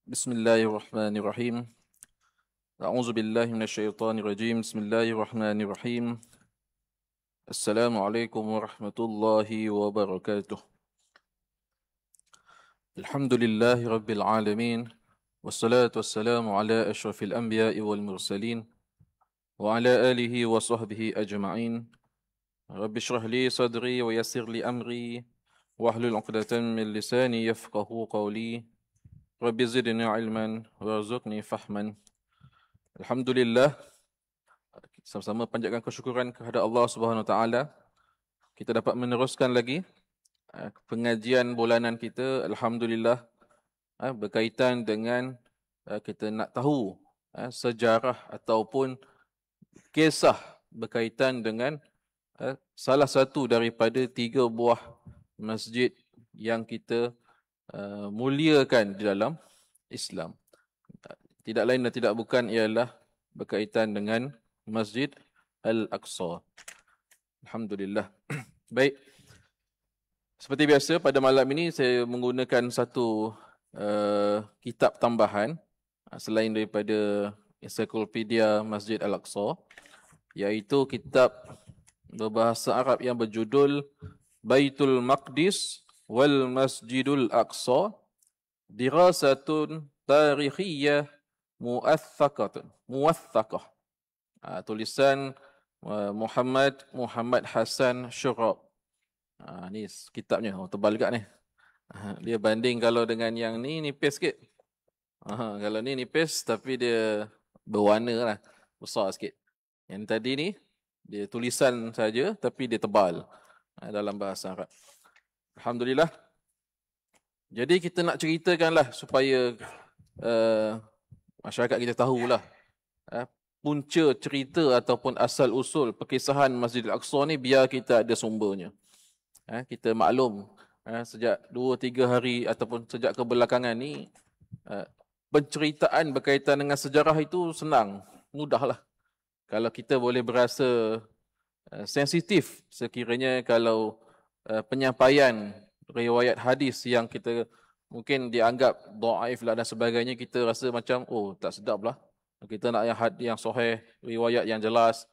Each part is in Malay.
Bismillahirrahmanirrahim. A'udzu billahi minasyaitonir rajim. Bismillahirrahmanirrahim. Assalamualaikum warahmatullahi wabarakatuh. Alhamdulillahi rabbil alamin. Wassalatu wassalamu ala asyrafil anbiya'i wal mursalin wa ala alihi wa sahbihi ajma'in. Rabbi shrah li sadri wa yassir li amri wahlul 'uqdatam min lisani yafqahu qawli. Rabbi zidni ilman warzuqni fahman. Alhamdulillah, sama-sama panjatkan kesyukuran kepada Allah Subhanahu Wa Taala. Kita dapat meneruskan lagi pengajian bulanan kita. Alhamdulillah, berkaitan dengan kita nak tahu sejarah ataupun kisah berkaitan dengan salah satu daripada 3 buah masjid yang kita muliakan di dalam Islam. Tidak lain dan tidak bukan ialah berkaitan dengan Masjid Al-Aqsa. Alhamdulillah. Baik. Seperti biasa pada malam ini saya menggunakan satu kitab tambahan selain daripada ensiklopedia Masjid Al-Aqsa, iaitu kitab berbahasa Arab yang berjudul Baitul Maqdis wal Masjidul Aqsa Dirasatun Tarikhiyah Muwaththaqah. Tulisan Muhammad Hasan Syurab. Ni kitabnya, tebal juga ni. Dia banding kalau dengan yang ni nipis sikit. Kalau ni nipis tapi dia berwarna lah, besar sikit. Yang tadi ni dia tulisan saja tapi dia tebal dalam bahasa Arab. Alhamdulillah. Jadi kita nak ceritakanlah supaya masyarakat kita tahulah punca cerita ataupun asal usul perkisahan Masjidil Aqsa ni, biar kita ada sumbernya. Kita maklum sejak 2-3 hari ataupun sejak kebelakangan ni penceritaan berkaitan dengan sejarah itu senang, mudahlah. Kalau kita boleh berasa sensitif sekiranya kalau penyampaian riwayat hadis yang kita mungkin dianggap dhaif lah dan sebagainya, kita rasa macam tak sedap lah. Kita nak yang sahih, riwayat yang jelas.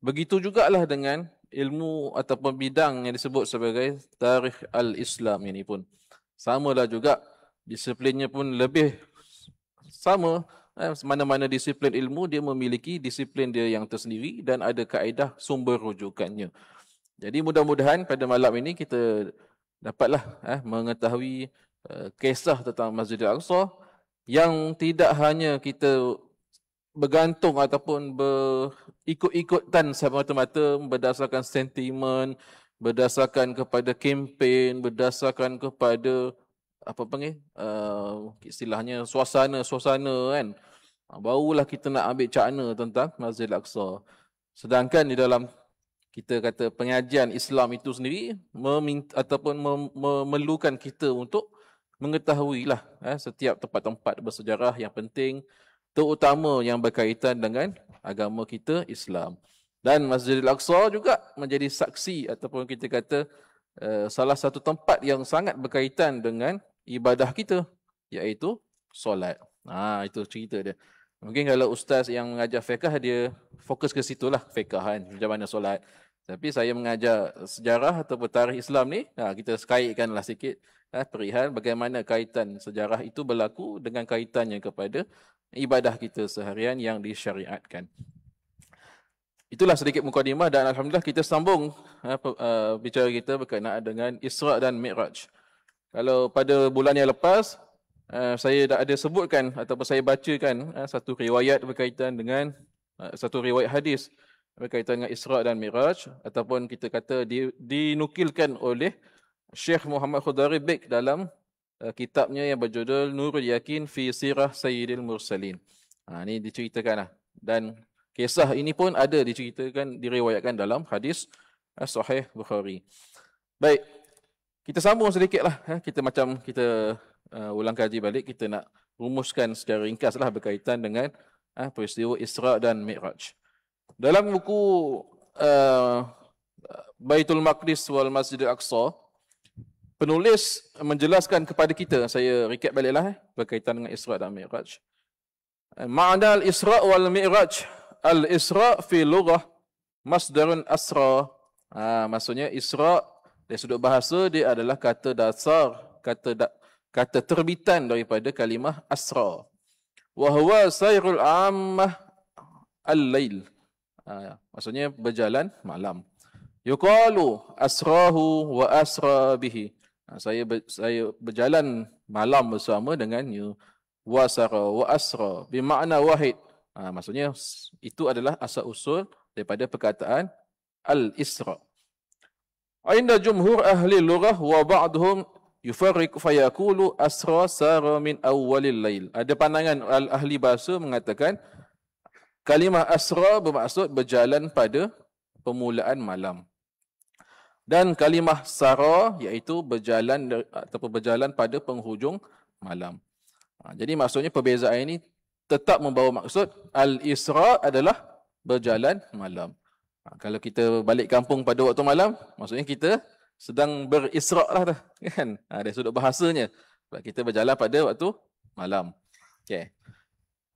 Begitu jugalah dengan ilmu ataupun bidang yang disebut sebagai tarikh al-Islam ini pun. Samalah juga, disiplinnya pun lebih sama. Mana-mana disiplin ilmu dia memiliki disiplin dia yang tersendiri dan ada kaedah sumber rujukannya. Jadi mudah-mudahan pada malam ini kita dapatlah mengetahui kisah tentang Masjidil Aqsa yang tidak hanya kita bergantung ataupun berikut-ikutan semata-mata berdasarkan sentimen, berdasarkan kepada kempen, berdasarkan kepada istilahnya suasana kan. Barulah kita nak ambil cakna tentang Masjidil Aqsa. Sedangkan di dalam kita kata pengajian Islam itu sendiri memerlukan kita untuk mengetahuilah setiap tempat-tempat bersejarah yang penting, terutama yang berkaitan dengan agama kita Islam. Dan Masjidil Aqsa juga menjadi saksi ataupun kita kata salah satu tempat yang sangat berkaitan dengan ibadah kita, iaitu solat. Itu cerita dia. Mungkin kalau ustaz yang mengajar fiqh dia fokus ke situlah, fiqh kan, macam mana solat. Tapi saya mengajar sejarah atau tarikh Islam ni, kita kaitkanlah sikit perihal bagaimana kaitan sejarah itu berlaku dengan kaitannya kepada ibadah kita seharian yang disyariatkan. Itulah sedikit mukadimah dan alhamdulillah kita sambung bicara kita berkenaan dengan Isra' dan Mi'raj. Kalau pada bulan yang lepas saya dah ada sebutkan ataupun saya bacakan satu riwayat berkaitan dengan satu riwayat hadis berkaitan dengan Isra' dan Mi'raj, ataupun kita kata dinukilkan oleh Syekh Muhammad Khudari Bek dalam kitabnya yang berjudul Nurul Yakin fi Sirah Sayyidil Mursalin. Ini diceritakan lah. Dan kisah ini pun ada diceritakan, diriwayatkan dalam hadis Sahih Bukhari. Baik, kita sambung sedikit lah. Kita ulang kaji balik, kita nak rumuskan secara ringkas lah berkaitan dengan peristiwa Isra' dan Mi'raj. Dalam buku Baitul Maqdis wal Masjidil Aqsa, penulis menjelaskan kepada kita, saya recap baliklah berkaitan dengan Isra dan Mi'raj. Ma'na al-Isra wal Mi'raj. Al-Isra fi lughah masdarun asra. Maksudnya Isra dari sudut bahasa dia adalah kata dasar, kata terbitan daripada kalimah asra. Wa huwa sayrul ammah al-lail. Maksudnya berjalan malam. Yuqalu asrahu wa asra bihi. Saya berjalan malam bersama dengannya. Wasara wa asra bermakna wahid. Maksudnya itu adalah asal usul daripada perkataan al-Isra. Inda jumhur ahli lughah wa ba'dhum yufarriq fayaqulu asra sara min awwalil lail. Ada pandangan ahli bahasa mengatakan kalimah asra bermaksud berjalan pada permulaan malam. Dan kalimah sara iaitu berjalan ataupun berjalan pada penghujung malam. Jadi maksudnya perbezaan ini tetap membawa maksud al-Isra adalah berjalan malam. Kalau kita balik kampung pada waktu malam, maksudnya kita sedang berisra' lah dah, kan? Dari sudut bahasanya. Kita berjalan pada waktu malam. Okay.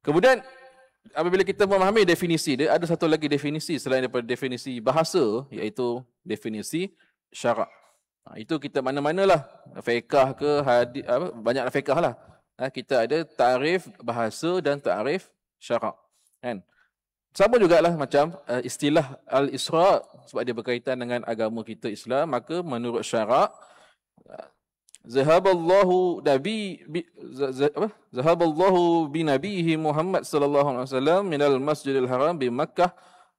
Kemudian apabila kita memahami definisi dia, ada satu lagi definisi selain daripada definisi bahasa, iaitu definisi syarak. Itu kita mana-manalah, fiqah ke hadis, banyak fiqah lah. Kita ada ta'rif bahasa dan ta'rif syarak. Kan? Sama jugalah macam istilah al-Isra, sebab dia berkaitan dengan agama kita Islam, maka menurut syarak zahaballahu bi nabihi Muhammad sallallahu alaihi wasallam minal Masjidil Haram bi Makkah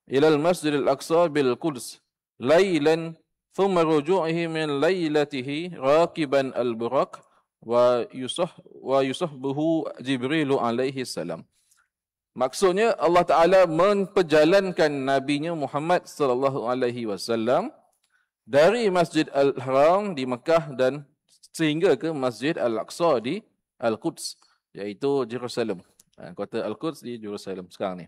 ila al-Masjidil Aqsa bil Quds lailan thumma ruju'ihi min lailatihi raqiban al-buraq wa yusahbuhu Jibril alaihi salam. Maksudnya Allah Taala memperjalankan nabinya Muhammad sallallahu alaihi wasallam dari Masjid Al-Haram di Mekah dan sehingga ke Masjid Al-Aqsa di Al-Quds, iaitu Jerusalem. Kota Al-Quds di Jerusalem sekarang ni.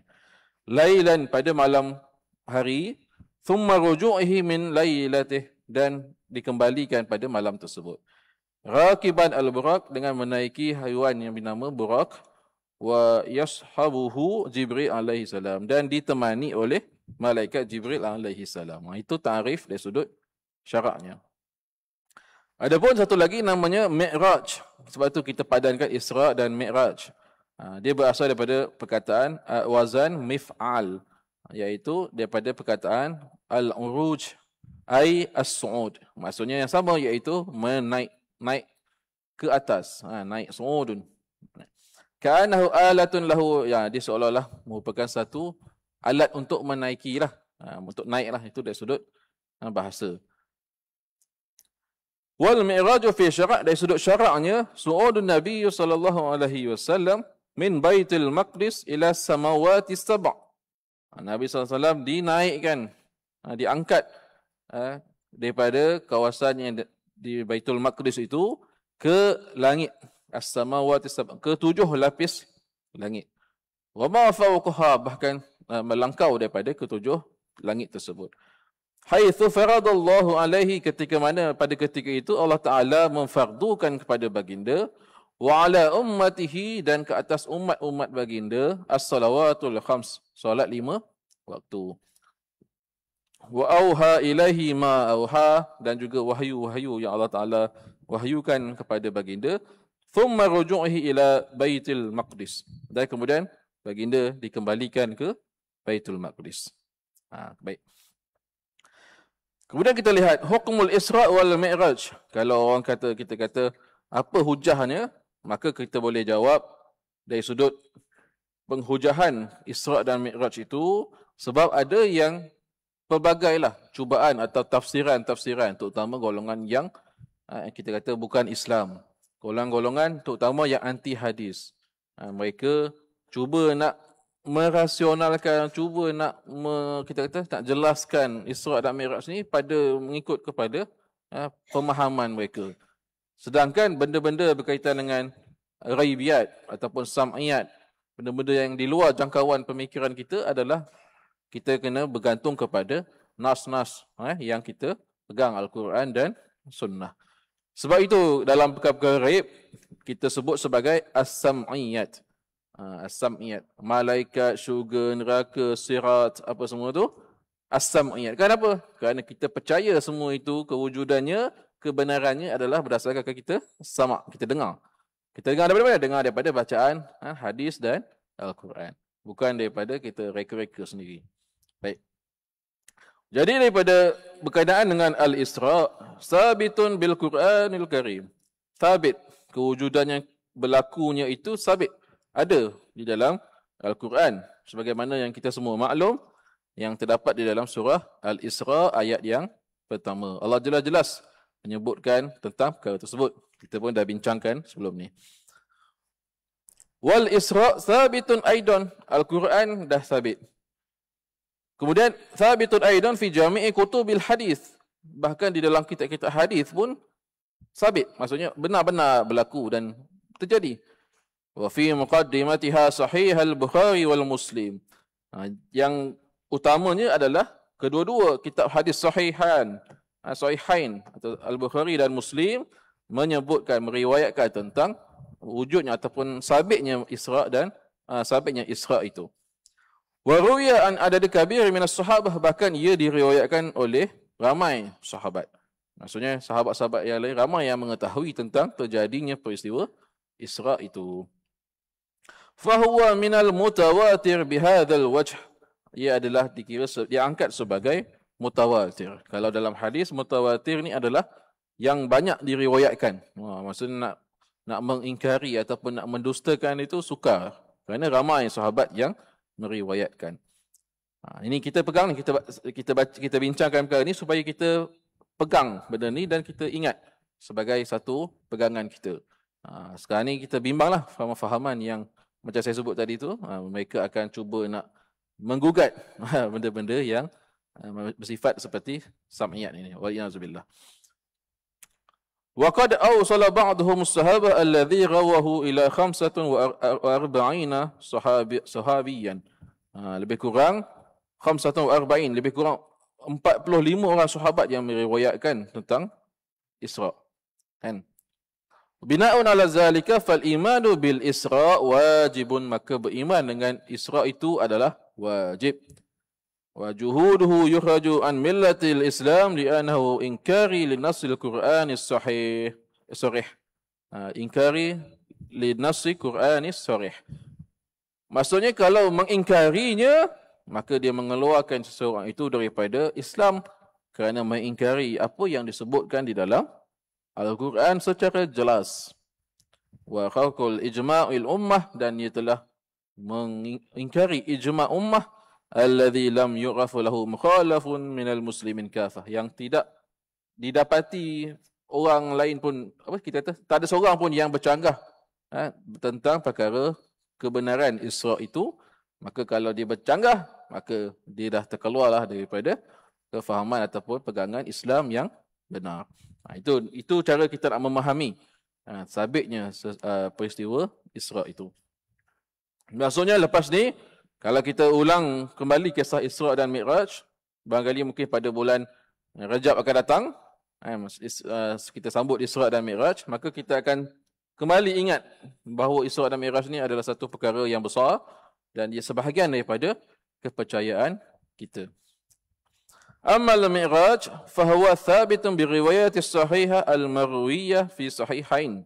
Lailan pada malam hari, thumma ruju'ihi min lailatih, dan dikembalikan pada malam tersebut. Raqiban al-buraq, dengan menaiki haiwan yang bernama buraq, wa yashabuhu Jibril alaihi salam, dan ditemani oleh malaikat Jibril alaihi salam. Itu ta'rif dari sudut syaraknya. Adapun satu lagi namanya Mi'raj. Sebab tu kita padankan Isra dan Mi'raj. Dia berasal daripada perkataan wazan mif'al, iaitu daripada perkataan al-uruj ai as-su'ud. Maksudnya yang sama, iaitu naik ke atas, naik su'udun. Ka'annahu alatun lahu, dia seolah-olah merupakan satu alat untuk menaiki lah, untuk naik lah. Itu dari sudut bahasa. Wal mi'raju fi syara', dari sudut syaraknya, su'udun Nabi sallallahu alaihi wasallam min Baitul Maqdis ila samawati sab'. Nabi SAW dinaikkan, diangkat daripada kawasan yang di Baitul Maqdis itu ke langit as-samawati sab', ke 7 lapis langit. Wa ma fawqaha, bahkan melangkau daripada ke-7 langit tersebut. Haitsu faradallahu alaihi, ketika mana pada ketika itu Allah Taala memfardukan kepada baginda, wa ala ummatihi, dan ke atas umat-umat baginda, as-salawatul khams, solat 5 waktu. Wa auha ilaihi ma auha, dan juga wahyu-wahyu yang Allah Taala wahyukan kepada baginda. Thumma ruju'ihi ila Baitul Maqdis, dan kemudian baginda dikembalikan ke Baitul Maqdis. Baik. Kemudian kita lihat hukumul Isra wal Mi'raj. Kalau orang kita kata apa hujahnya, maka kita boleh jawab dari sudut penghujahan Isra dan Mi'raj itu, sebab ada yang pelbagailah cubaan atau tafsiran, terutama golongan yang kita kata bukan Islam. Golongan-golongan terutama yang anti hadis. Mereka cuba nak merasionalkan, cuba nak kita kata nak jelaskan Isra dan Mi'raj ni mengikut kepada pemahaman mereka. Sedangkan benda-benda berkaitan dengan ghaibiyat ataupun sam'iyat, benda-benda yang di luar jangkauan pemikiran kita, adalah kita kena bergantung kepada nas-nas yang kita pegang, Al-Quran dan Sunnah. Sebab itu dalam perkara-perkara gaib kita sebut sebagai as-sam'iyat. As-sam'iyat. Malaikat, syurga, neraka, sirat, apa semua tu as-sam'iyat. Kenapa? Kerana kita percaya semua itu kewujudannya, kebenarannya adalah berdasarkan kita sama', kita dengar. Kita dengar daripada mana? Dengar daripada bacaan hadis dan Al-Quran. Bukan daripada kita reka-reka sendiri. Baik. Jadi daripada berkaitan dengan Al-Isra, sabitun bil Quranil Karim. Sabit, kewujudan yang berlakunya itu sabit. Ada di dalam Al-Quran. Sebagaimana yang kita semua maklum, yang terdapat di dalam surah Al-Isra ayat yang pertama. Allah jelas-jelas menyebutkan tentang perkara tersebut. Kita pun dah bincangkan sebelum ni. Wal Isra sabitun aidan. Al-Quran dah sabit. Kemudian sabitun aidan fi jami'i kutubil hadis. Bahkan di dalam kitab-kitab hadis pun sabit. Maksudnya benar-benar berlaku dan terjadi. Wa fi muqaddimatiha sahih al-Bukhari wal Muslim. Yang utamanya adalah kedua-dua kitab hadis sahihain atau Al-Bukhari dan Muslim menyebutkan, meriwayatkan tentang wujudnya ataupun sabitnya Isra dan sabitnya Isra itu. Wa ruwiya an adad kabir min as-sahabah, bahkan ia diriwayatkan oleh ramai sahabat. Maksudnya sahabat-sahabat yang lain ramai yang mengetahui tentang terjadinya peristiwa Isra itu. Fa huwa minal mutawatir bihadzal wajh. Ia adalah diangkat sebagai mutawatir. Kalau dalam hadis mutawatir ni adalah yang banyak diriwayatkan. Maksudnya nak mengingkari ataupun nak mendustakan itu sukar. Kerana ramai sahabat yang meriwayatkan. Ini kita pegang ni, kita bincangkan perkara ni supaya kita pegang benda ni dan kita ingat sebagai satu pegangan kita. Sekarang ni kita bimbanglah fahaman yang macam saya sebut tadi tu, mereka akan cuba nak menggugat benda-benda yang bersifat seperti sam'iyat ini. Wa'iyyazubillah. وقد أوصل بعضهم الصحابة الذي رواه إلى 45 صحابيا. Lebih kurang 45, lebih kurang 45 orang sahabat yang meriwayatkan tentang Isra. Kan? Bina'un ala zalika fal imanu bil Isra wajibun, maka beriman dengan Isra itu adalah wajib. Wa juhuduhu yukhraju an millatil Islam li'annahu inkari li nasil Qur'anis sahih. Inkari li nasil Qur'anis sahih. Maksudnya kalau mengingkarinya, maka dia mengeluarkan seseorang itu daripada Islam kerana mengingkari apa yang disebutkan di dalam Al-Quran secara jelas. Wa khalqul ijma'il ummah, dan ia telah mengingkari ijma' ummah alladhi lam yu'rafu lahu mukhalafun minal muslimin kafah, yang tidak didapati orang lain pun, apa kita kata, tak ada seorang pun yang bercanggah tentang perkara kebenaran Isra itu. Maka kalau dia bercanggah, maka dia dah terkeluarlah daripada kefahaman ataupun pegangan Islam yang benar. Itu cara kita nak memahami sabitnya peristiwa Isra itu. Maksudnya lepas ni, kalau kita ulang kembali kisah Isra dan Mi'raj, barangkali mungkin pada bulan Rajab akan datang, kita sambut Isra dan Mi'raj, maka kita akan kembali ingat bahawa Isra dan Mi'raj ni adalah satu perkara yang besar dan ia sebahagian daripada kepercayaan kita. Ammal Mi'raj fahuwa thabitun bi riwayat as-sahihah al-marwiyah fi sahihain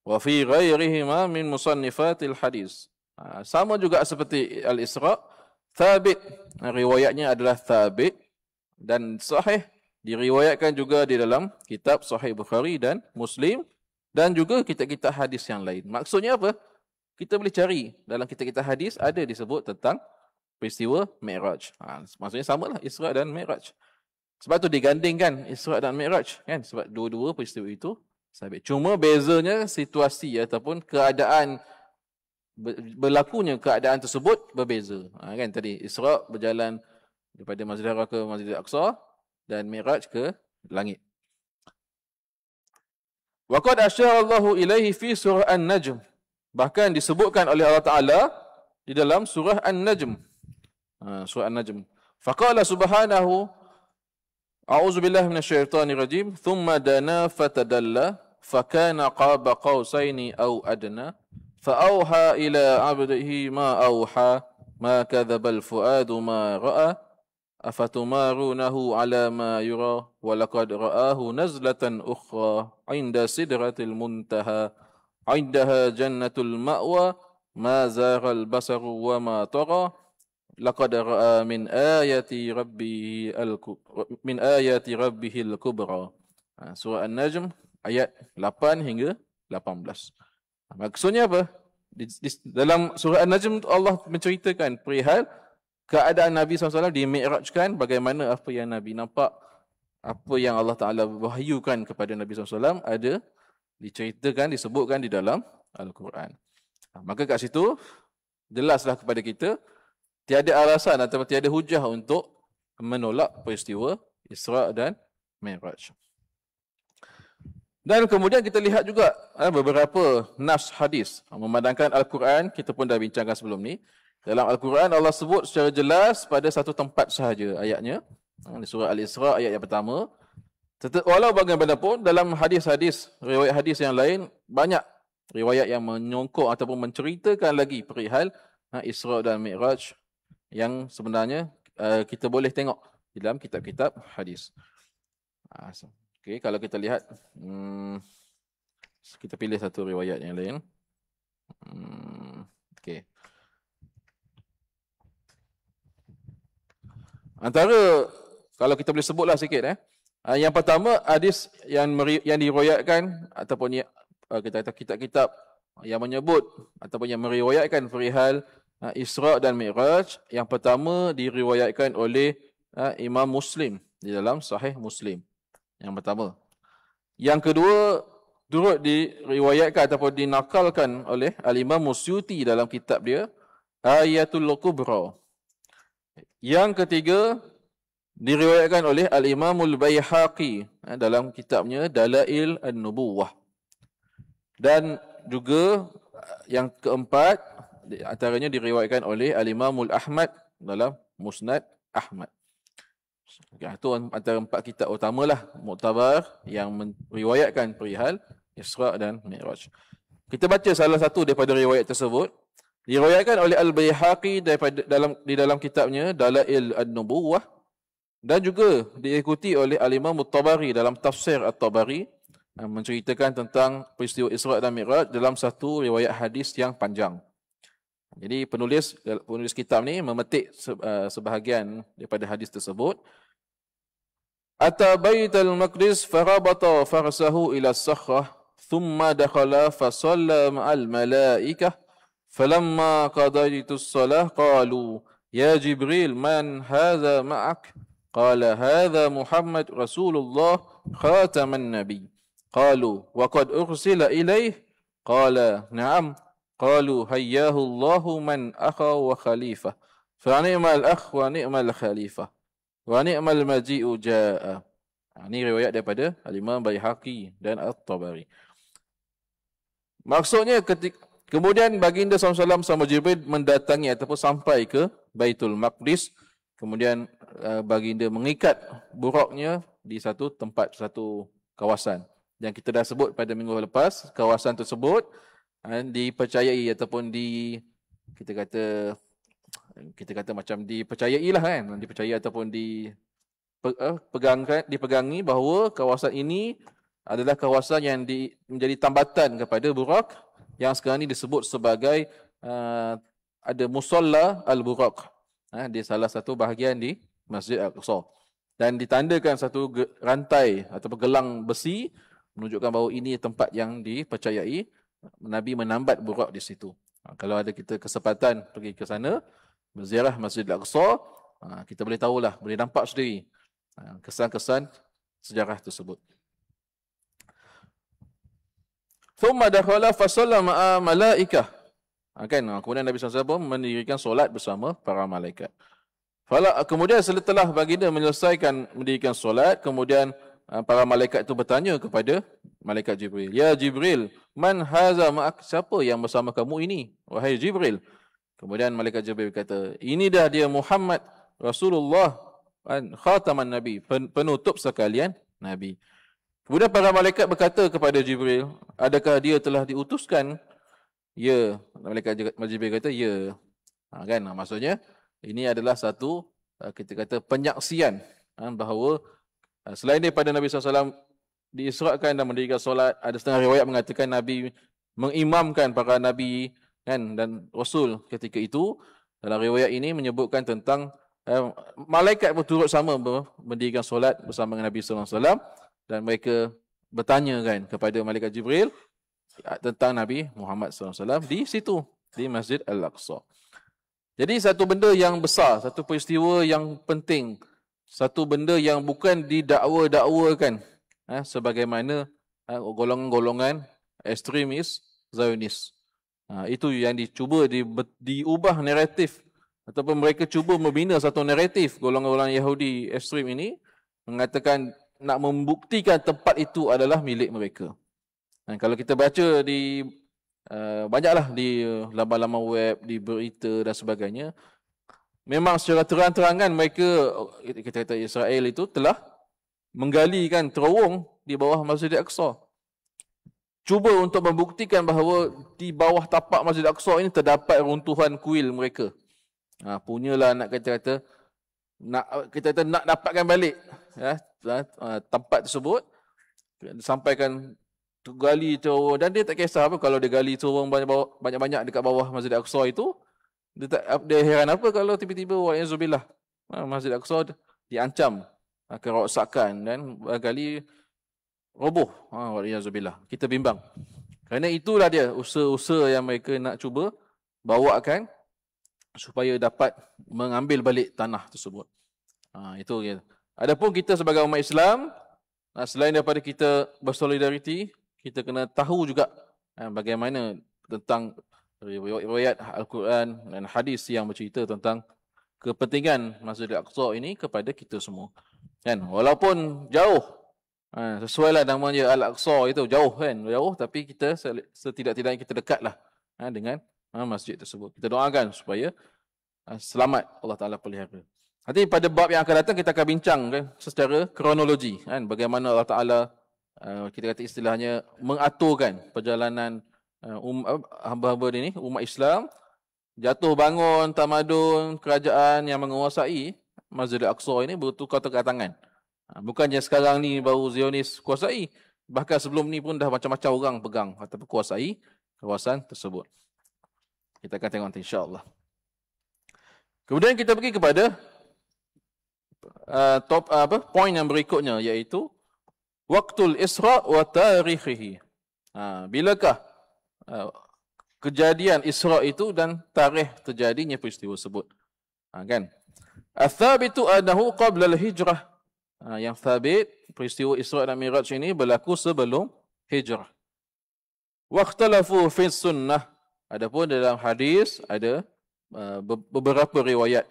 wa fi ghairihima min musannifatil hadis. Sama juga seperti Al-Isra, thabit, riwayatnya adalah thabit dan sahih, diriwayatkan juga di dalam kitab Sahih Bukhari dan Muslim dan juga kitab-kitab hadis yang lain. Maksudnya apa? Kita boleh cari dalam kitab-kitab hadis ada disebut tentang peristiwa Mi'raj. Maksudnya samalah Isra dan Mi'raj. Sebab tu digandingkan Isra dan Mi'raj, kan? Sebab dua-dua peristiwa itu sabit. Cuma bezanya situasi ataupun keadaan berlakunya keadaan tersebut berbeza. Kan tadi Isra berjalan daripada Masjidil Haram ke Masjidil Aqsa dan Mi'raj ke langit. Wa qad asyara Allahu ilaihi fi surah An-Najm. Bahkan disebutkan oleh Allah Taala di dalam surah An-Najm. Surah An-Najm. Faqala subhanahu A'udzubillahi minasyaitonirrajim. Thumma dana fatadalla fakana qaba qausaini aw adna fa'auha ila 'abdihi ma auha ma kadzabal fuadu ma ra'a afatumarunahu ala ma yura wa laqad ra'ahu nazlatan ukhra 'inda sidratil muntaha 'indaha jannatul ma'wa ma zaghal basaru wa ma tara laqad ra'a min ayati rabbihil kubra. Surah An-Najm ayat 8 hingga 18. Maksudnya apa? Dalam surah An-Najm Allah menceritakan perihal keadaan Nabi SAW di Mi'rajkan, bagaimana apa yang Nabi nampak, apa yang Allah Ta'ala wahyukan kepada Nabi SAW ada diceritakan, disebutkan di dalam Al-Quran. Maka kat situ jelaslah kepada kita tiada alasan atau tiada hujah untuk menolak peristiwa Isra' dan Mi'raj. Dan kemudian kita lihat juga beberapa nas hadis memandangkan Al-Quran, kita pun dah bincangkan sebelum ni. Dalam Al-Quran Allah sebut secara jelas pada satu tempat sahaja ayatnya. Di surah Al-Isra' ayat yang pertama. Walau bagaimanapun dalam hadis-hadis, riwayat hadis yang lain, banyak riwayat yang menyongkok ataupun menceritakan lagi perihal Isra' dan Mi'raj yang sebenarnya kita boleh tengok di dalam kitab-kitab hadis. Okey, kalau kita lihat, kita pilih satu riwayat yang lain. Okey. Antara, kalau kita boleh sebutlah sikit, yang pertama hadis yang diriwayatkan ataupun kita kata kitab-kitab yang menyebut ataupun yang meriwayatkan perihal Isra' dan Mi'raj, yang pertama diriwayatkan oleh Imam Muslim di dalam Sahih Muslim. Yang pertama. Yang kedua, turut diriwayatkan ataupun dinakalkan oleh Al-Imam Musyuti dalam kitab dia Ayatul Kubra. Yang ketiga, diriwayatkan oleh Al-Imamul Baihaqi dalam kitabnya Dalail An-Nubuwah. Dan juga yang keempat, antaranya diriwayatkan oleh Al-Imamul Ahmad dalam Musnad Ahmad. Itu antara empat kitab utamalah muktabar yang meriwayatkan perihal Isra' dan Mi'raj. Kita baca salah satu daripada riwayat tersebut. Diriwayatkan oleh Al-Baihaqi di dalam kitabnya Dalail An-Nubuwah, dan juga diikuti oleh Al-Imam At-Tabari dalam tafsir At-Tabari, menceritakan tentang peristiwa Isra' dan Mi'raj dalam satu riwayat hadis yang panjang. Jadi penulis kitab ni memetik sebahagian daripada hadis tersebut. Ata baital maqdis farabata farsahu ila as-sakhrah thumma dakhala fa shalla ma'al malaikah falamma qadaytu as-salah qalu ya Jibril man hadha ma'ak qala hadha Muhammad Rasulullah khataman nabi qalu wa qad ursila ilayhi qala na'am qalu hayyahu Allahu man akha wa khalifah fa ni'mal akh wa ni'mal khalifah wa ni'mal maji'u jaa'a. Ini riwayat daripada Al-Imam Baihaqi dan At-Tabari. Maksudnya kemudian baginda SAW sama Jibril mendatangi ataupun sampai ke Baitul Maqdis. Kemudian baginda mengikat buraknya di satu tempat, satu kawasan. Yang kita dah sebut pada minggu lepas, kawasan tersebut dipercayai ataupun kita kata macam dipercayai lah kan, dipercayai ataupun dipegangi bahawa kawasan ini adalah kawasan yang menjadi tambatan kepada Burak yang sekarang ini disebut sebagai ada Musalla Al-Burak. Dia salah satu bahagian di Masjid Al-Aqsa. Dan ditandakan satu rantai ataupun gelang besi menunjukkan bahawa ini tempat yang dipercayai Nabi menambat Burak di situ. Kalau ada kita kesempatan pergi ke sana, berziarah Masjid Al-Aqsa, kita boleh tahulah, boleh nampak sendiri kesan-kesan sejarah tersebut. Thumma dakhala fa shalla ma'a malaikah. Kemudian Nabi SAW mendirikan solat bersama para malaikat. Kemudian setelah baginda menyelesaikan mendirikan solat, kemudian para malaikat itu bertanya kepada malaikat Jibril, ya Jibril, man haza ma'ak, siapa yang bersama kamu ini, wahai Jibril? Kemudian malaikat Jibril kata, ini dah dia Muhammad Rasulullah khataman Nabi, penutup sekalian Nabi. Kemudian para malaikat berkata kepada Jibril, adakah dia telah diutuskan? Ya. Malaikat Jibril kata, ya. Kan? Maksudnya, ini adalah satu, kita kata penyaksian bahawa selain daripada Nabi SAW diisrakan dan mendirikan solat, ada setengah riwayat mengatakan Nabi mengimamkan para Nabi kan, dan Rasul ketika itu. Dalam riwayat ini menyebutkan tentang malaikat berturut sama mendirikan solat bersama dengan Nabi SAW. Dan mereka bertanya kan kepada malaikat Jibril tentang Nabi Muhammad SAW di situ, di Masjid Al-Aqsa. Jadi satu benda yang besar, satu peristiwa yang penting, satu benda yang bukan didakwa-dakwakan sebagaimana golongan-golongan ekstremis Zionis. Itu yang dicuba diubah naratif, ataupun mereka cuba membina satu naratif golongan-golongan Yahudi ekstrem ini, mengatakan nak membuktikan tempat itu adalah milik mereka. Dan kalau kita baca di banyaklah di laman-laman web, di berita dan sebagainya, memang secara terang-terangan mereka, kita kata Israel itu telah menggalikan terowong di bawah Masjid Al-Aqsa. Cuba untuk membuktikan bahawa di bawah tapak Masjid Al-Aqsa ini terdapat runtuhan kuil mereka. Punyalah nak kata-kata nak dapatkan balik tempat tersebut, sampaikan gali terowong, dan dia tak kisah apa kalau dia gali terowong banyak-banyak dekat bawah Masjid Al-Aqsa itu. Dia heran apa kalau tiba-tiba wa'iyyazubillah Masjid Al-Aqsa diancam kerosakan dan kali roboh. Wa'iyyazubillah. Kita bimbang. Kerana itulah dia usaha-usaha yang mereka nak cuba bawakan supaya dapat mengambil balik tanah tersebut. Itu ya. Adapun kita sebagai umat Islam, selain daripada kita bersolidariti, kita kena tahu juga bagaimana tentang riwayat Al-Quran dan hadis yang bercerita tentang kepentingan Masjid Al-Aqsa ini kepada kita semua. Kan? Walaupun jauh, sesuailah namanya Al-Aqsa itu jauh kan, jauh, tapi kita setidak-tidaknya kita dekatlah dengan masjid tersebut. Kita doakan supaya selamat Allah Ta'ala pelihara. Nanti pada bab yang akan datang kita akan bincang kan, secara kronologi kan, bagaimana Allah Ta'ala kita kata istilahnya mengaturkan perjalanan hamba-hamba ini, umat Islam, jatuh bangun tamadun kerajaan yang menguasai Masjid Al-Aqsa ini bertukar tangan. Bukannya sekarang ni baru Zionis kuasai, bahkan sebelum ni pun dah macam-macam orang pegang atau kuasai kawasan tersebut. Kita akan tengok nanti insya-Allah. Kemudian kita pergi kepada poin yang berikutnya, iaitu Waqtul Isra wa tarikhihi. Bilakah kejadian Isra itu dan tarikh terjadinya peristiwa tersebut. Kan? Ats-tsabitu annahu qabla al-hijrah. Yang thabit peristiwa Isra dan Mi'raj ini berlaku sebelum hijrah. Waqtalafu fi sunnah. Adapun dalam hadis ada beberapa riwayat.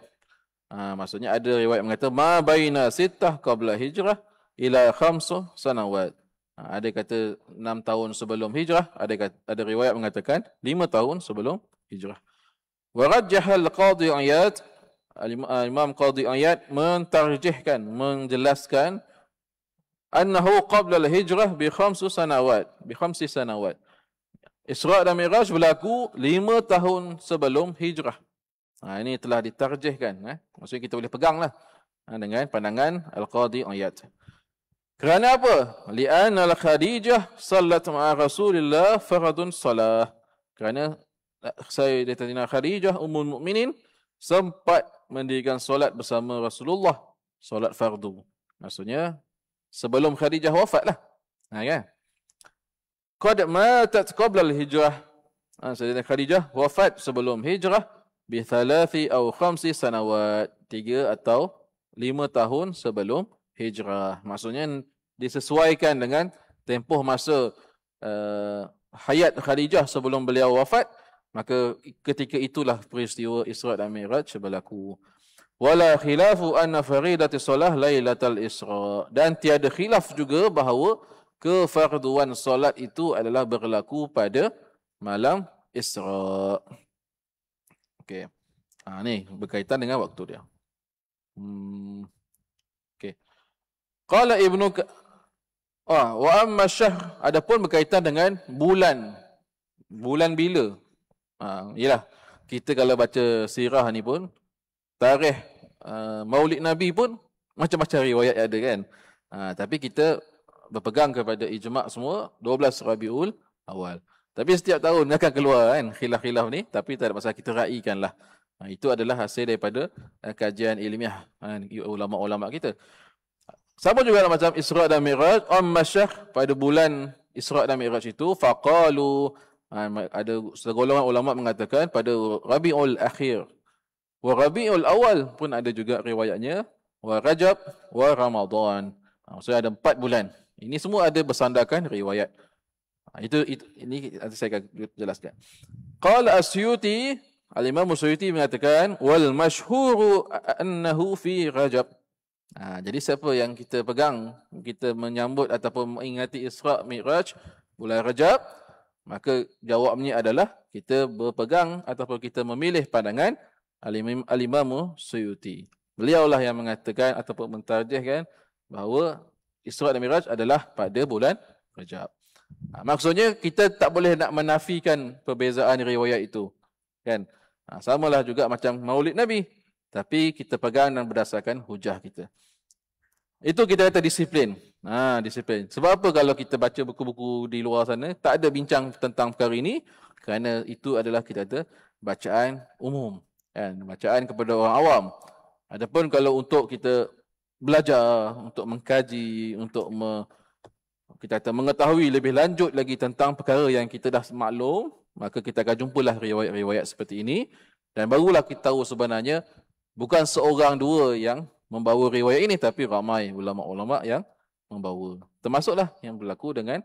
Maksudnya ada riwayat mengata ma baina sittah qabla hijrah ila 5 sanawat. Ada kata 6 tahun sebelum hijrah, ada riwayat mengatakan 5 tahun sebelum hijrah. Wa rajjaha al-Qadhi Iyad, Imam Qadhi Iyad mentarjihkan, menjelaskan annahu qabla al-hijrah bi 5 sanawat, bi 5 sanawat. Isra dan Mi'raj berlaku 5 tahun sebelum hijrah. Ini telah ditarjihkan. Maksudnya kita boleh peganglah dengan pandangan Al-Qadhi Iyad. Kerana apa? Li'anna al-Khadijah sallat ma'a Rasulillah faradun salah. Kerana Sayyidatina Khadijah Ummul Mukminin sempat mendirikan solat bersama Rasulullah, solat fardu. Maksudnya sebelum Khadijah wafatlah. Kan? Qad matat qabla al-hijrah. Sayyidatina Khadijah wafat sebelum hijrah bi 3 atau 5 sanawat, 3 atau 5 tahun sebelum hijrah. Maksudnya disesuaikan dengan tempoh masa hayat Khadijah sebelum beliau wafat, maka ketika itulah peristiwa Isra dan Mi'raj berlaku. Wala khilafu anna faridati solah lailatul Isra. Dan tiada khilaf juga bahawa kefarduan solat itu adalah berlaku pada malam Isra. Okey. Ni berkaitan dengan waktu dia. Qala Ibnu wa amma syahr, adapun berkaitan dengan bulan. Bulan bila? Yalah, kita kalau baca sirah ni pun, tarikh Maulid Nabi pun macam-macam riwayat ada kan. Tapi kita berpegang kepada ijma' semua 12 Rabiul Awal. Tapi setiap tahun akan keluar kan khilaf-khilaf ni, tapi tak ada masalah, kita raikan lah. Itu adalah hasil daripada kajian ilmiah ulama-ulama kita. Sama juga macam Isra' dan Mi'raj, Syahr, pada bulan Isra' dan Mi'raj itu, faqalu, ada segolongan ulama mengatakan pada Rabiul Akhir. Wa Rabiul Awal pun ada juga riwayatnya, wa Rajab wa Ramadan. Maksudnya ada 4 bulan. Ini semua ada bersandarkan riwayat. Ini nanti saya akan jelaskan. Qala As-Suyuti, Al-Imam As-Suyuti mengatakan wal masyhuru annahu fi Rajab. Jadi siapa yang kita pegang, kita menyambut ataupun mengingati Isra' Mi'raj bulan Rajab, maka jawabnya adalah kita berpegang ataupun kita memilih pandangan Al-Imam Suyuti. Beliaulah yang mengatakan ataupun mentarjihkan bahawa Isra' dan Mi'raj adalah pada bulan Rajab. Maksudnya kita tak boleh nak menafikan perbezaan riwayat itu. Kan? Samalah juga macam Maulid Nabi. Tapi kita pegang dan berdasarkan hujah kita. Itu kita kata disiplin. Disiplin. Sebab apa kalau kita baca buku-buku di luar sana, tak ada bincang tentang perkara ini. Kerana itu adalah kita kata bacaan umum. Kan? Bacaan kepada orang awam. Adapun kalau untuk kita belajar, untuk mengkaji, untuk kita kata mengetahui lebih lanjut lagi tentang perkara yang kita dah maklum, maka kita akan jumpalah riwayat-riwayat seperti ini. Dan barulah kita tahu sebenarnya bukan seorang dua yang membawa riwayat ini, tapi ramai ulama-ulama yang membawa. Termasuklah yang berlaku dengan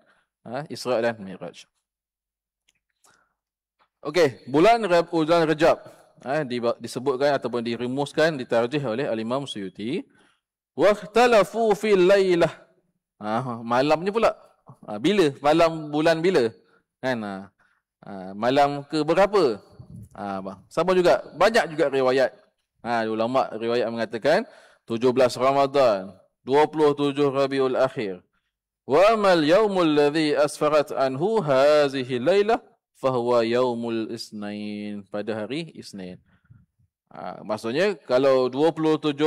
Isra' dan Mi'raj. Okey, bulan Rajab disebutkan ataupun dirumuskan, ditarjih oleh Al-Imam Suyuti. Wa ikhtalafu fil lailah. Malamnya pula. Bila? Malam bulan bila? Kan? Malam ke berapa? Sama juga. Banyak juga riwayat. Ulama riwayat mengatakan 17 Ramadan, 27 Rabiul Akhir. Wa amal yaumul ladzi asfarat anhu hazihi lailah fahuwa yaumul isnain, pada hari Isnin. Maksudnya kalau 27,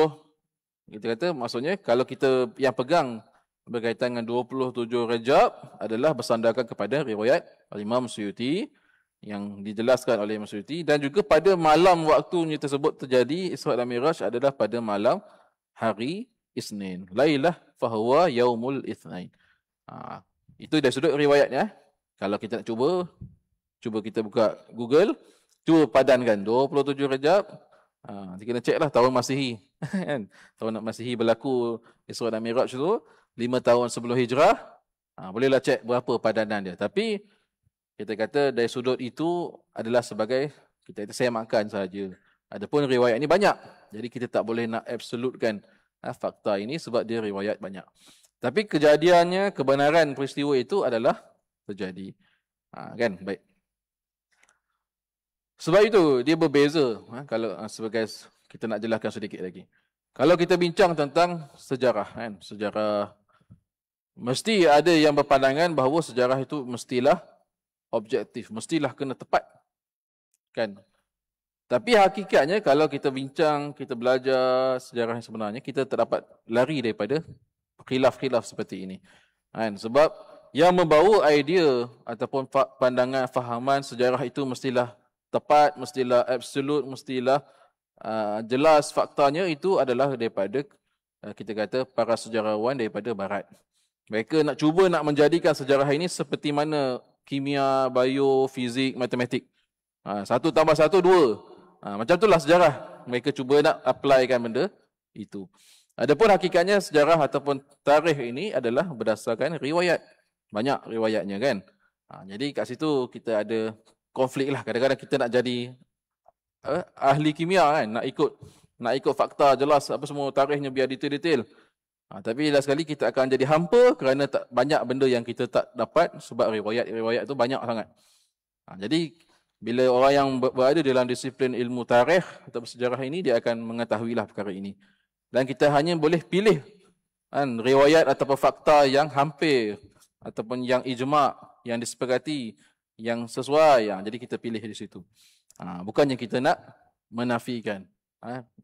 kita kata maksudnya kalau kita yang pegang berkaitan dengan 27 Rajab adalah bersandarkan kepada riwayat Imam Suyuti yang dijelaskan oleh Imam Suyuti, dan juga pada malam waktunya tersebut terjadi Isra' dan Mi'raj adalah pada malam hari Isnin. Lailah fahuwa yaumul itsnain. Itu dari sudut riwayatnya. Kalau kita nak cuba kita buka Google, cuba padankan 27 Rajab. Kita kena cek lah tahun Masihi. Tahun Masihi berlaku Isra' dan Mi'raj tu 5 tahun sebelum Hijrah. Bolehlah cek berapa padanan dia. Tapi kita kata dari sudut itu adalah sebagai kita kata semakan sahaja. Adapun riwayat ini banyak. Jadi kita tak boleh nak absolutkan fakta ini sebab dia riwayat banyak. Tapi kejadiannya, kebenaran peristiwa itu adalah terjadi. Kan? Baik. Sebab itu dia berbeza. Kalau sebagai kita nak jelaskan sedikit lagi. Kalau kita bincang tentang sejarah, kan? Sejarah, mesti ada yang berpandangan bahawa sejarah itu mestilah objektif, mestilah kena tepat. Kan? Tapi hakikatnya kalau kita bincang, kita belajar sejarah yang sebenarnya, kita tak dapat lari daripada khilaf-khilaf seperti ini. Kan? Sebab yang membawa idea ataupun pandangan, fahaman sejarah itu mestilah tepat, mestilah absolut, mestilah jelas faktanya, itu adalah daripada kita kata para sejarawan daripada barat. Mereka nak cuba nak menjadikan sejarah ini seperti mana kimia, bio, fizik, matematik. 1 tambah 1, 2. Macam itulah sejarah. Mereka cuba nak applykan benda itu. Adapun hakikatnya sejarah ataupun tarikh ini adalah berdasarkan riwayat. Banyak riwayatnya kan. Jadi kat situ kita ada konflik lah. Kadang-kadang kita nak jadi ahli kimia kan. Nak ikut fakta jelas apa semua tarikhnya biar detail-detail. Tapi last sekali kita akan jadi hampa kerana banyak benda yang kita tak dapat sebab riwayat-riwayat tu banyak sangat. Jadi bila orang yang berada dalam disiplin ilmu tarikh atau sejarah ini, dia akan mengetahuilah perkara ini. Dan kita hanya boleh pilih riwayat ataupun fakta yang hampir ataupun yang ijma', yang disepakati, yang sesuai. Jadi kita pilih di situ. Bukannya kita nak menafikan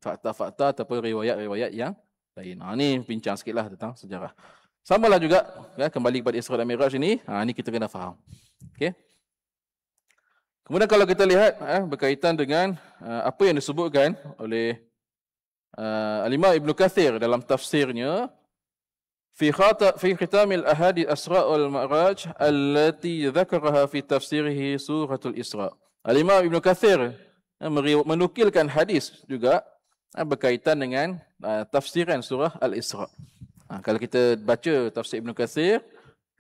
fakta-fakta ataupun riwayat-riwayat yang lain. Ni bincang sikitlah tentang sejarah. Samalah juga kembali kepada Isra dan Mi'raj ini. Ni kita kena faham. Okey. Kemudian kalau kita lihat berkaitan dengan apa yang disebutkan oleh Al-Imam Ibn Kathir dalam tafsirnya, fi khitamil ahadith Asra wal Mi'raj allati dzakaraha fi tafsirihi suratul Isra. Al-Imam Ibn Kathir menukilkan hadis juga berkaitan dengan tafsiran surah Al-Isra. Kalau kita baca tafsir Ibn Kathir,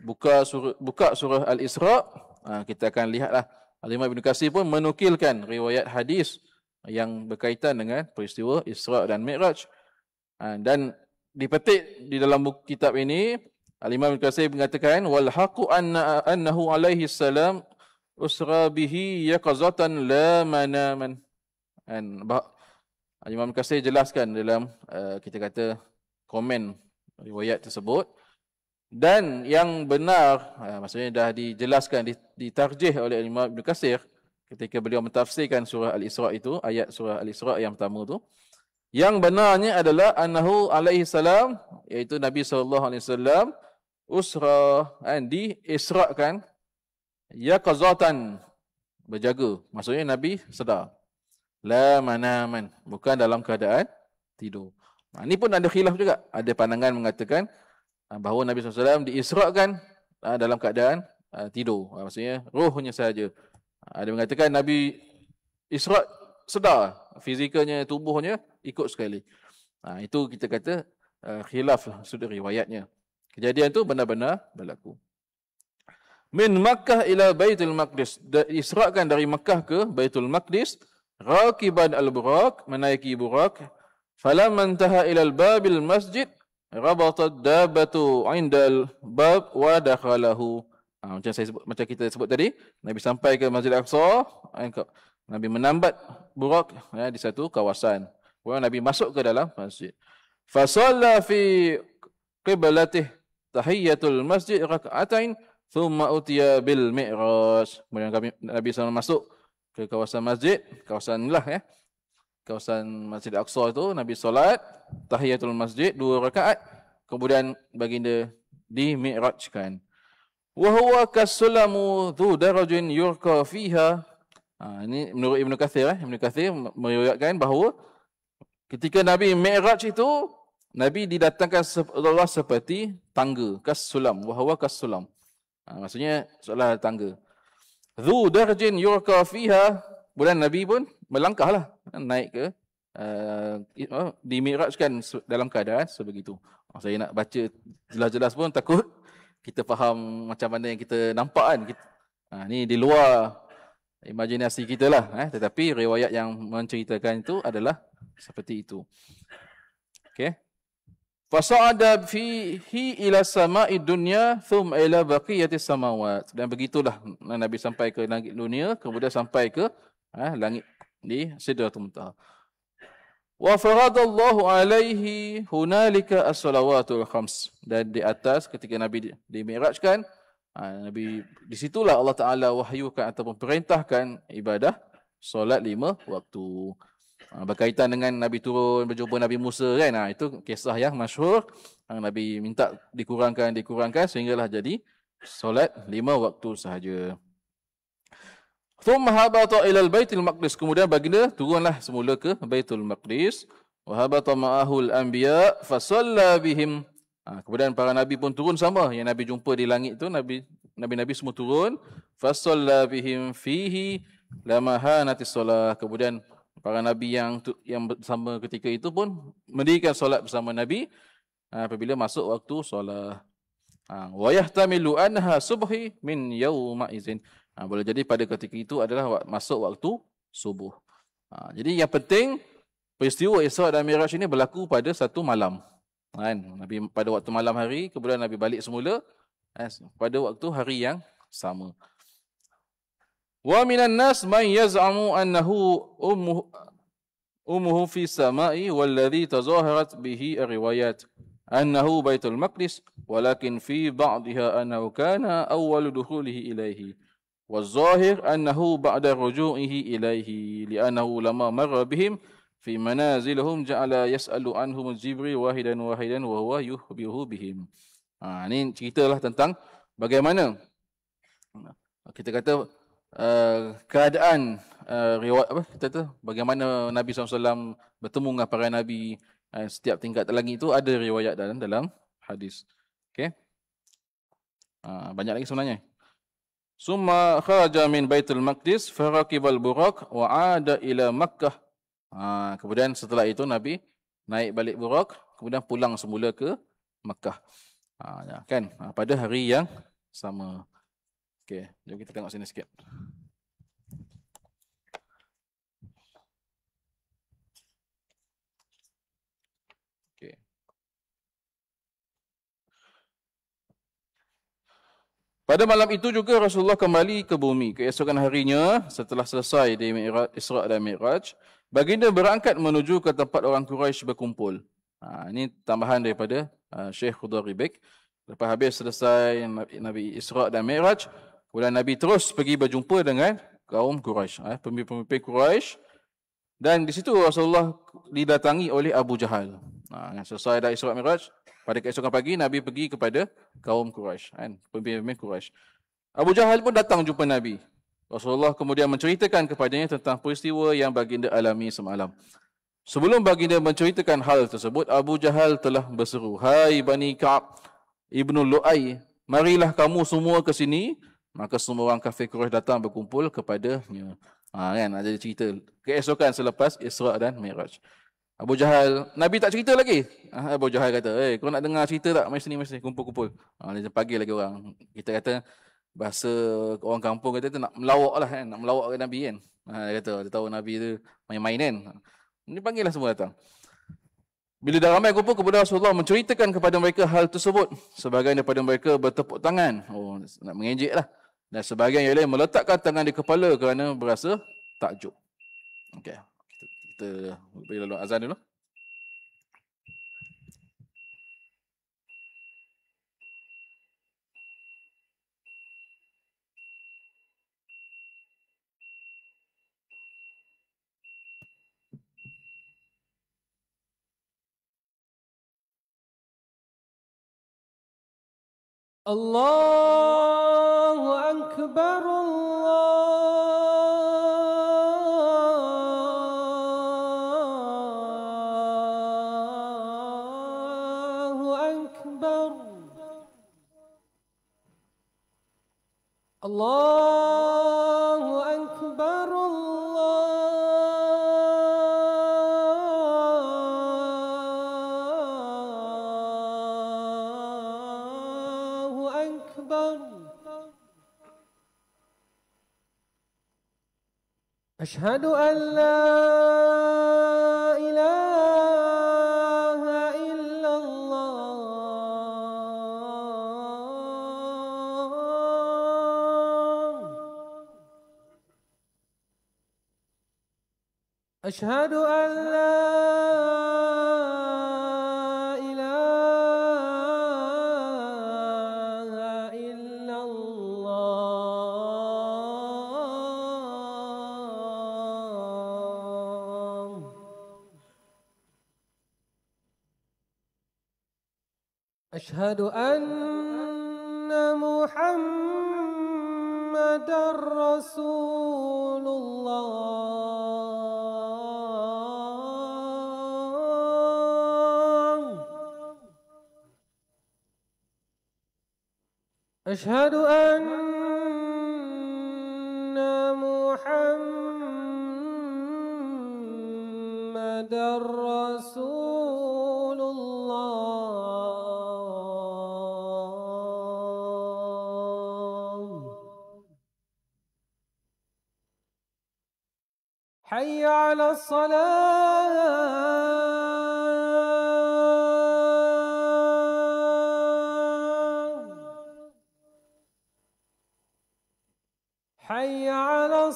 buka surah Al-Isra, kita akan lihatlah Al-Imam Ibn Kathir pun menukilkan riwayat hadis yang berkaitan dengan peristiwa Isra dan Mi'raj. Dan dipetik di dalam buku kitab ini, Al-Imam Ibn Kathir mengatakan, wal haqu annahu alaihi salam usra bihi yaqazatan la manaman. Al-Imam Ibn Kathir jelaskan dalam kita kata komen riwayat tersebut. Dan yang benar, maksudnya dah dijelaskan, ditarjih oleh Imam Ibn Kathir ketika beliau mentafsirkan surah Al-Isra itu, ayat surah Al-Isra yang pertama tu. Yang benarnya adalah annahu alaihi salam, iaitu Nabi SAW, usra, diisrakan, yaqazatan, berjaga. Maksudnya Nabi sedar. La manaman, bukan dalam keadaan tidur. Ini pun ada khilaf juga. Ada pandangan mengatakan bahawa Nabi SAW diisrakan dalam keadaan tidur. Maksudnya rohnya sahaja. Ada mengatakan Nabi Isra' sedar, fizikalnya, tubuhnya ikut sekali. Itu kita kata khilaf sudut riwayatnya. Kejadian itu benar-benar berlaku. Min Makkah ila Baitul Maqdis. Isra'kan dari Makkah ke Baitul Maqdis. Raqiban al-Buraq, menaiki Buraq. Falamma intaha ila al-babil masjid. Rabatat dabatu indal bab wa dakhalahu. Macam kita sebut tadi, Nabi sampai ke Masjid Al-Aqsa, Nabi menambat Buraq di satu kawasan. Kemudian Nabi masuk ke dalam masjid. Fa shalla fi qiblatih tahiyatul masjid rak'atain thumma utiya bil mi'raj. Kemudian Nabi SAW masuk ke kawasan masjid, kawasan inilah kawasan Masjid Al-Aqsa itu, Nabi solat tahiyatul masjid 2 rakaat, kemudian baginda dimi'rajkan. Wa huwa kasulamu dhu darajin yurqa fiha. Ini menurut Ibn Kathir. Ibn Kathir meriwayatkan bahawa ketika Nabi mi'raj itu, Nabi didatangkan Allah seperti tangga, kasulam, wa huwa kasulam. Maksudnya seolah tangga. Dhu darajin yurqa fiha. Kemudian Nabi pun melangkahlah naik ke dimi'rajkan dalam keadaan sebegitu. Saya nak baca jelas-jelas pun takut kita faham macam mana yang kita nampak kan. Ni di luar imajinasi kita lah. Tetapi riwayat yang menceritakan itu adalah seperti itu. Okay. Fasa'ada fihi ila sama'i dunya thumma ila baqiyatis samawat. Dan begitulah Nabi sampai ke langit dunia, kemudian sampai ke langit di Sidratul Muntaha. Wa faradallahu alaihi hunalika as-salawatul khams. Dan di atas ketika Nabi dimi'rajkan, Nabi di situlah Allah Taala wahyukan ataupun perintahkan ibadah solat 5 waktu. Berkaitan dengan Nabi turun berjumpa Nabi Musa kan. Itu kisah yang masyhur. Nabi minta dikurangkan sehinggalah jadi solat 5 waktu sahaja. Thumma habata ila al-Baitul Maqdis. Kemudian baginda turunlah semula ke Baitul Maqdis. Wa habata ma'ahu al-anbiya fa shalla bihim. Kemudian para nabi pun turun sama. Yang Nabi jumpa di langit itu, nabi-nabi semua turun. Fa shalla bihim fihi lamahanatis shalah. Kemudian para nabi yang bersama ketika itu pun mendirikan solat bersama Nabi apabila masuk waktu solat. Wa yahtamilu anha subhi min yauma izin. Boleh jadi pada ketika itu adalah masuk waktu subuh. Jadi yang penting peristiwa Isra dan Mi'raj ini berlaku pada satu malam. Nabi pada waktu malam hari, kemudian Nabi balik semula pada waktu hari yang sama. Wa minan nas man yaz'amu annahu ummuhu fi sama'i walladhi tazaharat bihi riwayat. أنه بيت المقدس ولكن في بعضها أنه كان أول دخوله إليه والظاهر أنه بعد رجوعه إليه لأنه لما مر بهم في منازلهم جعل يسأل عنهم الجبريل واحدا واحدا وهو يخبره بهم. Ini ceritalah tentang bagaimana kita kata keadaan riwayat apa kita kata bagaimana Nabi SAW bertemu dengan para nabi, setiap tingkat langit itu ada riwayat dalam hadis. Okey. Banyak lagi sebenarnya. Summa kharaja min Baitul Maqdis farakibal Buraq wa ada ila Makkah. Kemudian setelah itu Nabi naik balik Buraq, kemudian pulang semula ke Makkah. Kan pada hari yang sama. Okey, jom kita tengok sini sikit. Okey. Pada malam itu juga Rasulullah kembali ke bumi. Keesokan harinya, setelah selesai di Isra' dan Mi'raj, baginda berangkat menuju ke tempat orang Quraisy berkumpul. Ini tambahan daripada Syekh Khudari Bek. Lepas habis selesai Nabi Isra' dan Mi'raj, kemudian Nabi terus pergi berjumpa dengan kaum Quraisy, pemimpin Quraisy. Dan di situ Rasulullah didatangi oleh Abu Jahal. Selesai dah Isra' Mi'raj, pada keesokan pagi Nabi pergi kepada kaum Quraisy, pemimpin Quraisy. Abu Jahal pun datang jumpa Nabi. Rasulullah kemudian menceritakan kepadanya tentang peristiwa yang baginda alami semalam. Sebelum baginda menceritakan hal tersebut, Abu Jahal telah berseru, "Hai Bani Ka'ab Ibnu Lu'ay, marilah kamu semua ke sini." Maka semua orang kafir Quraisy datang berkumpul kepadanya. Kan ada cerita keesokan selepas Isra' dan Mi'raj. Abu Jahal, Nabi tak cerita lagi. Abu Jahal kata, kau nak dengar cerita tak? Mari sini, kumpul-kumpul. Dia panggil lagi orang. Kita kata, bahasa orang kampung kata tu nak melawak lah kan. Nak melawak ke Nabi kan. Dia kata, dia tahu Nabi tu main-main kan. Dia panggil lah semua datang. Bila dah ramai kumpul, kemudian Rasulullah menceritakan kepada mereka hal tersebut. Sebahagian daripada mereka bertepuk tangan. Nak mengejek lah. Dan sebahagian yang lain meletakkan tangan di kepala kerana berasa takjub. Okey. Kita beri lalu azan dulu. Allahu Akbar, Allahu Akbar, Allahu Akbar, Allahu Akbar. Ashhadu an la ilaha illallah. Ashhadu an la ilaha illallah. Ashhadu anna Muhammadar Rasulullah. Ashhadu anna Muhammadar Rasulullah. حي على الصلاة، حي على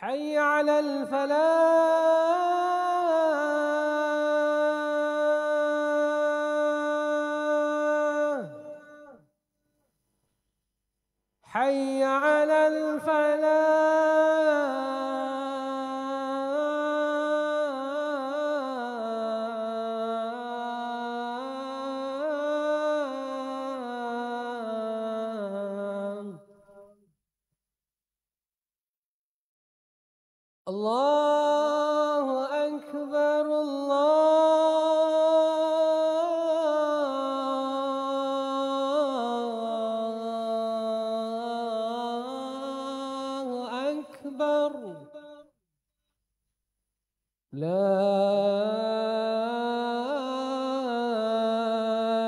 حي على الفلاح حي على الفلاح الله أكبر الله أكبر لا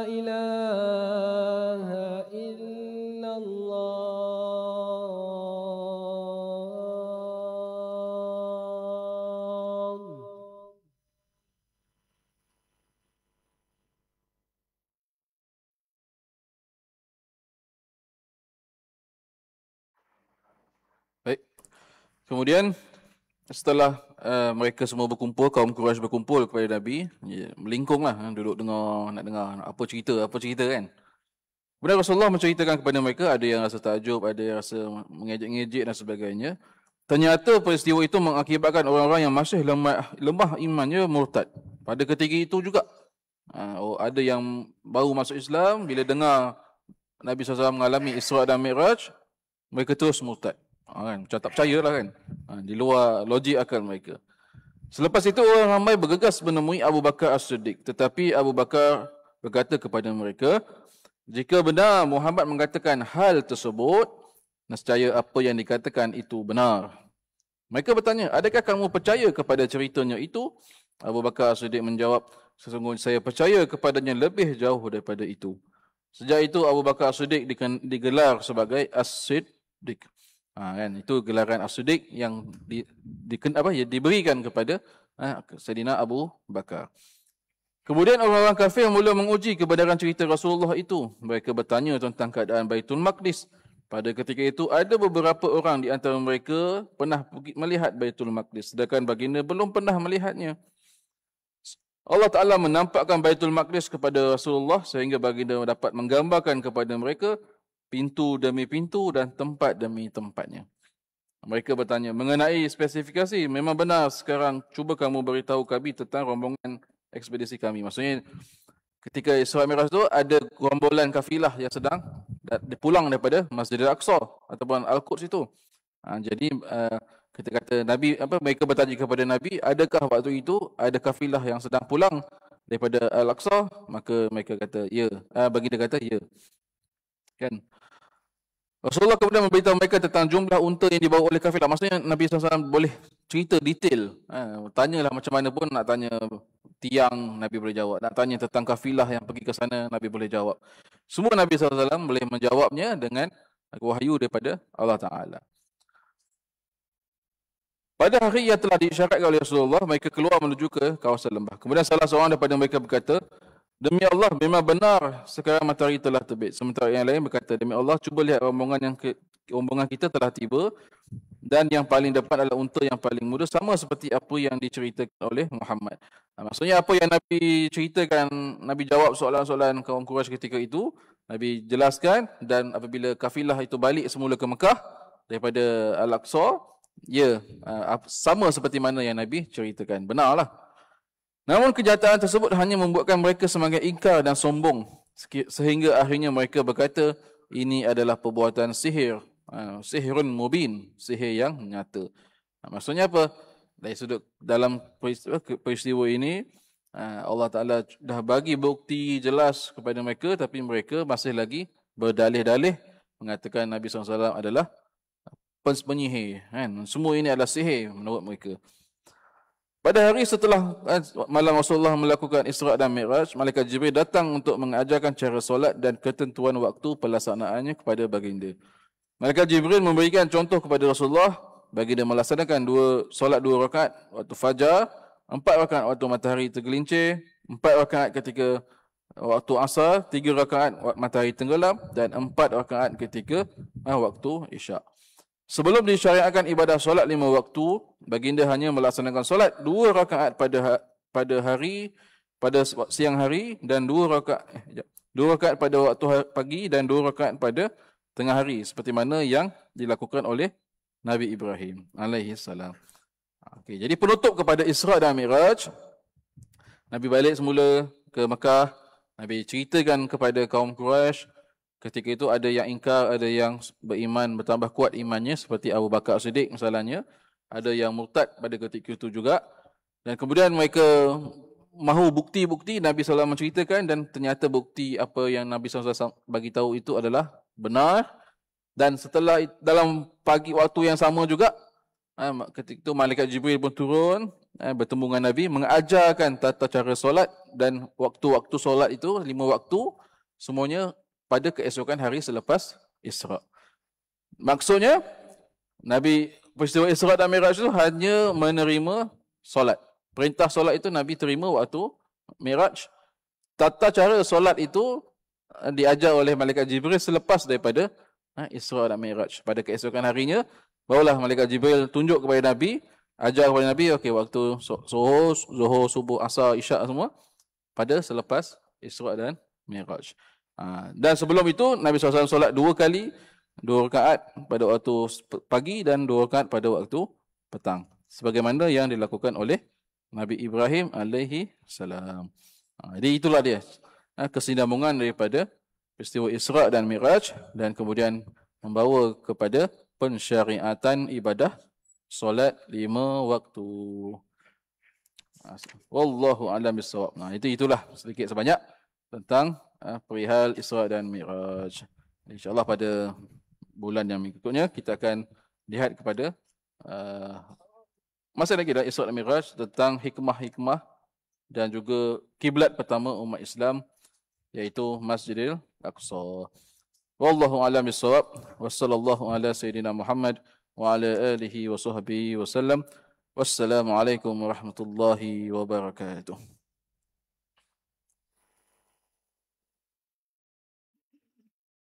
إله إلا الله Baik. Kemudian setelah mereka semua berkumpul, kaum Quraisy berkumpul kepada Nabi, melingkunglah, duduk dengar, nak dengar apa cerita kan. Kemudian Rasulullah menceritakan kepada mereka, ada yang rasa takjub, ada yang rasa mengejek-ngejek dan sebagainya. Ternyata peristiwa itu mengakibatkan orang-orang yang masih lemah imannya murtad. Pada ketika itu juga, ada yang baru masuk Islam, bila dengar Nabi SAW mengalami Isra dan Mi'raj, mereka terus murtad. Kan? Macam tak percayalah kan. Di luar logik akal mereka. Selepas itu orang ramai bergegas menemui Abu Bakar As-Siddiq. Tetapi Abu Bakar berkata kepada mereka, jika benar Muhammad mengatakan hal tersebut, nescaya apa yang dikatakan itu benar. Mereka bertanya, adakah kamu percaya kepada ceritanya itu? Abu Bakar As-Siddiq menjawab, sesungguhnya saya percaya kepadanya lebih jauh daripada itu. Sejak itu Abu Bakar As-Siddiq digelar sebagai As-Siddiq. Kan, itu gelaran As-Siddiq yang diberikan kepada Sayyidina Abu Bakar. Kemudian orang-orang kafir mula menguji kebenaran cerita Rasulullah itu. Mereka bertanya tentang keadaan Baitul Maqdis. Pada ketika itu ada beberapa orang di antara mereka pernah melihat Baitul Maqdis, sedangkan baginda belum pernah melihatnya. Allah Ta'ala menampakkan Baitul Maqdis kepada Rasulullah sehingga baginda dapat menggambarkan kepada mereka pintu demi pintu dan tempat demi tempatnya. Mereka bertanya mengenai spesifikasi, memang benar, sekarang cuba kamu beritahu kami tentang rombongan ekspedisi kami. Maksudnya ketika Isra Mi'raj itu ada rombolan kafilah yang sedang pulang daripada Masjidil Aqsa ataupun Al-Quds itu. Jadi kita kata Nabi, mereka bertanya kepada Nabi, adakah waktu itu ada kafilah yang sedang pulang daripada Al-Aqsa? Maka mereka kata ya. Baginda kata ya. Kan? Rasulullah kemudian memberitahu mereka tentang jumlah unta yang dibawa oleh kafilah. Maksudnya Nabi SAW boleh cerita detail. Tanyalah macam mana pun, nak tanya tiang, Nabi boleh jawab. Nak tanya tentang kafilah yang pergi ke sana, Nabi boleh jawab. Semua Nabi SAW boleh menjawabnya dengan wahyu daripada Allah Ta'ala. Pada hari yang telah diisyaratkan oleh Rasulullah, mereka keluar menuju ke kawasan lembah. Kemudian salah seorang daripada mereka berkata, demi Allah, memang benar sekarang matahari telah terbit. Sementara yang lain berkata, demi Allah, cuba lihat rombongan kita telah tiba dan yang paling depan adalah unta yang paling muda, sama seperti apa yang diceritakan oleh Muhammad. Maksudnya apa yang Nabi ceritakan, Nabi jawab soalan-soalan kaum Quraisy ketika itu, Nabi jelaskan, dan apabila kafilah itu balik semula ke Mekah daripada Al-Aqsa, sama seperti mana yang Nabi ceritakan. Benarlah. Namun kenyataan tersebut hanya membuatkan mereka semakin ingkar dan sombong sehingga akhirnya mereka berkata ini adalah perbuatan sihir, sihirun mubin, sihir yang nyata. Maksudnya apa? Dari sudut dalam peristiwa ini Allah Ta'ala dah bagi bukti jelas kepada mereka, tapi mereka masih lagi berdalih-dalih mengatakan Nabi SAW adalah penyihir. Semua ini adalah sihir menurut mereka. Pada hari setelah malam Rasulullah melakukan Isra dan Mi'raj, Malaikat Jibril datang untuk mengajarkan cara solat dan ketentuan waktu pelaksanaannya kepada baginda. Malaikat Jibril memberikan contoh kepada Rasulullah, baginda melaksanakan solat 2 rakaat waktu fajar, 4 rakaat waktu matahari tergelincir, 4 rakaat ketika waktu asar, 3 rakaat waktu matahari tenggelam dan 4 rakaat ketika waktu isyak. Sebelum disyariatkan ibadah solat 5 waktu, baginda hanya melaksanakan solat 2 rakaat pada hari, pada siang hari, dan 2 rakaat 2 rakaat pada waktu pagi dan 2 rakaat pada tengah hari, seperti mana yang dilakukan oleh Nabi Ibrahim alaihi salam. Okey, jadi penutup kepada Isra dan Mi'raj, Nabi balik semula ke Mekah. Nabi ceritakan kepada kaum Quraisy. Ketika itu ada yang ingkar, ada yang beriman, bertambah kuat imannya seperti Abu Bakar Siddiq misalnya. Ada yang murtad pada ketika itu juga. Dan kemudian mereka mahu bukti-bukti, Nabi SAW menceritakan, dan ternyata bukti apa yang Nabi SAW bagi tahu itu adalah benar. Dan setelah dalam pagi waktu yang sama juga, ketika itu malaikat Jibril pun turun, bertemu dengan Nabi, mengajarkan tata cara solat, dan waktu-waktu solat itu 5 waktu semuanya pada keesokan hari selepas Isra. Maksudnya Nabi peristiwa Isra dan Mi'raj itu hanya menerima solat. Perintah solat itu Nabi terima waktu Mi'raj. Tata cara solat itu diajar oleh malaikat Jibril selepas daripada Isra dan Mi'raj. Pada keesokan harinya barulah malaikat Jibril tunjuk kepada Nabi, ajar kepada Nabi, okey, waktu Zuhur, Subuh, Asar, Isyak semua pada selepas Isra dan Mi'raj. Dan sebelum itu Nabi SAW solat 2 kali, 2 rakaat pada waktu pagi dan 2 rakaat pada waktu petang, sebagaimana yang dilakukan oleh Nabi Ibrahim alaihi salam. Jadi itulah dia kesinambungan daripada peristiwa Isra dan Mi'raj, dan kemudian membawa kepada pensyariatan ibadah solat 5 waktu. Wallahu a'lam bissawab. Itulah sedikit sebanyak tentang perihal Isra dan Mi'raj. InsyaAllah pada bulan yang berikutnya kita akan lihat kepada masih lagi dah Isra dan Mi'raj, tentang hikmah-hikmah dan juga kiblat pertama umat Islam, iaitu Masjidil Aqsa. Wallahu a'lam bissawab. Wassallallahu ala sayyidina Muhammad wa ala alihi wa sahbihi wa sallam. Wassalamualaikum warahmatullahi wabarakatuh.